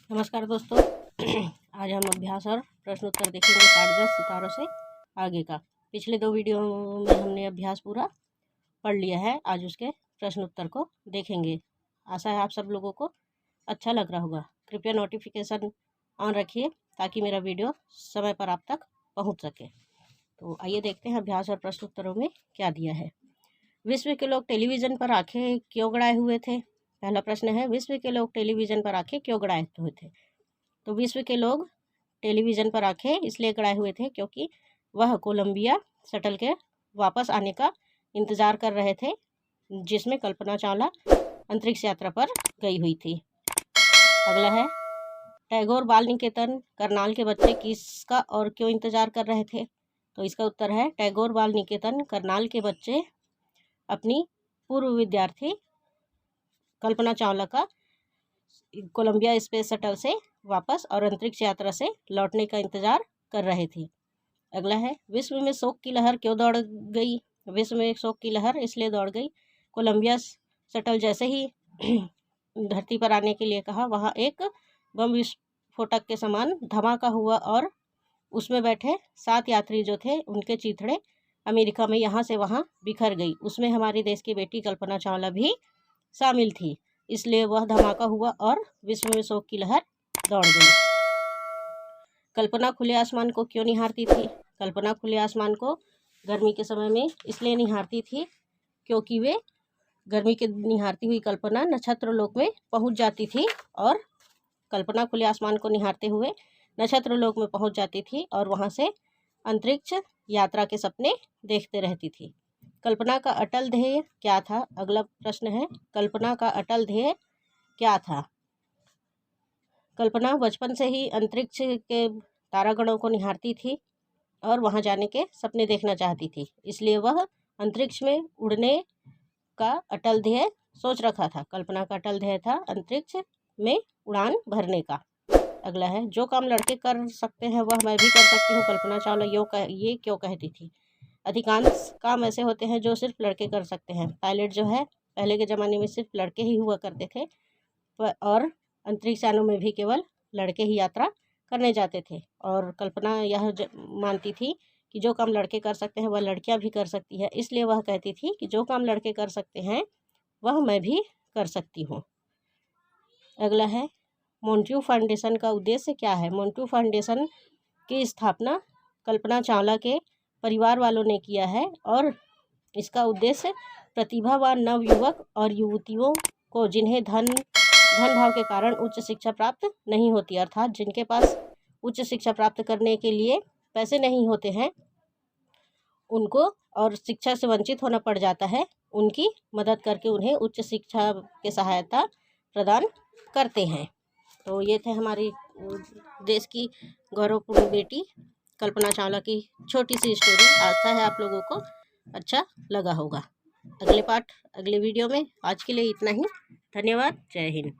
नमस्कार दोस्तों। आज हम अभ्यास और प्रश्न उत्तर देखेंगे पाठ 10 सितारों से आगे का। पिछले 2 वीडियो में हमने अभ्यास पूरा पढ़ लिया है। आज उसके प्रश्न उत्तर को देखेंगे। आशा है आप सब लोगों को अच्छा लग रहा होगा। कृपया नोटिफिकेशन ऑन रखिए ताकि मेरा वीडियो समय पर आप तक पहुँच सके। तो आइए देखते हैं अभ्यास और प्रश्न उत्तरों में क्या दिया है। विश्व के लोग टेलीविज़न पर आंखें क्यों गड़ाए हुए थे? पहला प्रश्न है, विश्व के लोग टेलीविज़न पर आंखें क्यों गड़ाए हुए थे? तो विश्व के लोग टेलीविज़न पर आंखें इसलिए गड़ाए हुए थे क्योंकि वह कोलंबिया शटल के वापस आने का इंतज़ार कर रहे थे, जिसमें कल्पना चावला अंतरिक्ष यात्रा पर गई हुई थी। अगला है, टैगोर बाल निकेतन करनाल के बच्चे किसका और क्यों इंतज़ार कर रहे थे? तो इसका उत्तर है, टैगोर बाल निकेतन करनाल के बच्चे अपनी पूर्व विद्यार्थी कल्पना चावला का कोलंबिया स्पेस शटल से वापस और अंतरिक्ष यात्रा से लौटने का इंतज़ार कर रहे थे। अगला है, विश्व में शोक की लहर क्यों दौड़ गई? विश्व में शोक की लहर इसलिए दौड़ गई, कोलंबिया शटल जैसे ही धरती पर आने के लिए कहा, वहाँ एक बम विस्फोटक के समान धमाका हुआ और उसमें बैठे 7 यात्री जो थे उनके चीथड़े अमेरिका में यहाँ से वहाँ बिखर गई। उसमें हमारे देश की बेटी कल्पना चावला भी शामिल थी, इसलिए वह धमाका हुआ और विश्व में शोक की लहर दौड़ गई। कल्पना खुले आसमान को क्यों निहारती थी? कल्पना खुले आसमान को गर्मी के समय में इसलिए निहारती थी क्योंकि वे गर्मी के निहारती हुई कल्पना नक्षत्र लोक में पहुंच जाती थी और कल्पना खुले आसमान को निहारते हुए नक्षत्र लोक में पहुंच जाती थी और वहां से अंतरिक्ष यात्रा के सपने देखते रहती थी। कल्पना का अटल ध्येय क्या था? अगला प्रश्न है, कल्पना का अटल ध्येय क्या था? कल्पना बचपन से ही अंतरिक्ष के तारागणों को निहारती थी और वहां जाने के सपने देखना चाहती थी, इसलिए वह अंतरिक्ष में उड़ने का अटल ध्येय सोच रखा था। कल्पना का अटल ध्येय था अंतरिक्ष में उड़ान भरने का। अगला है, जो काम लड़के कर सकते हैं वह मैं भी कर सकती हूँ, कल्पना चावला ये क्यों कहती थी? अधिकांश काम ऐसे होते हैं जो सिर्फ लड़के कर सकते हैं। पायलट जो है पहले के ज़माने में सिर्फ लड़के ही हुआ करते थे और अंतरिक्ष यानों में भी केवल लड़के ही यात्रा करने जाते थे। और कल्पना यह मानती थी कि जो काम लड़के कर सकते हैं वह लड़कियां भी कर सकती है, इसलिए वह कहती थी कि जो काम लड़के कर सकते हैं वह मैं भी कर सकती हूँ। अगला है, मोंटेन्यू फाउंडेशन का उद्देश्य क्या है? मोंटेन्यू फाउंडेशन की स्थापना कल्पना चावला के परिवार वालों ने किया है और इसका उद्देश्य प्रतिभावान नवयुवक और युवतियों को जिन्हें धन भाव के कारण उच्च शिक्षा प्राप्त नहीं होती, अर्थात जिनके पास उच्च शिक्षा प्राप्त करने के लिए पैसे नहीं होते हैं, उनको और शिक्षा से वंचित होना पड़ जाता है, उनकी मदद करके उन्हें उच्च शिक्षा की सहायता प्रदान करते हैं। तो ये थे हमारी देश की गौरवपूर्ण बेटी कल्पना चावला की छोटी सी स्टोरी। आशा है आप लोगों को अच्छा लगा होगा। अगले वीडियो में आज के लिए इतना ही। धन्यवाद। जय हिंद।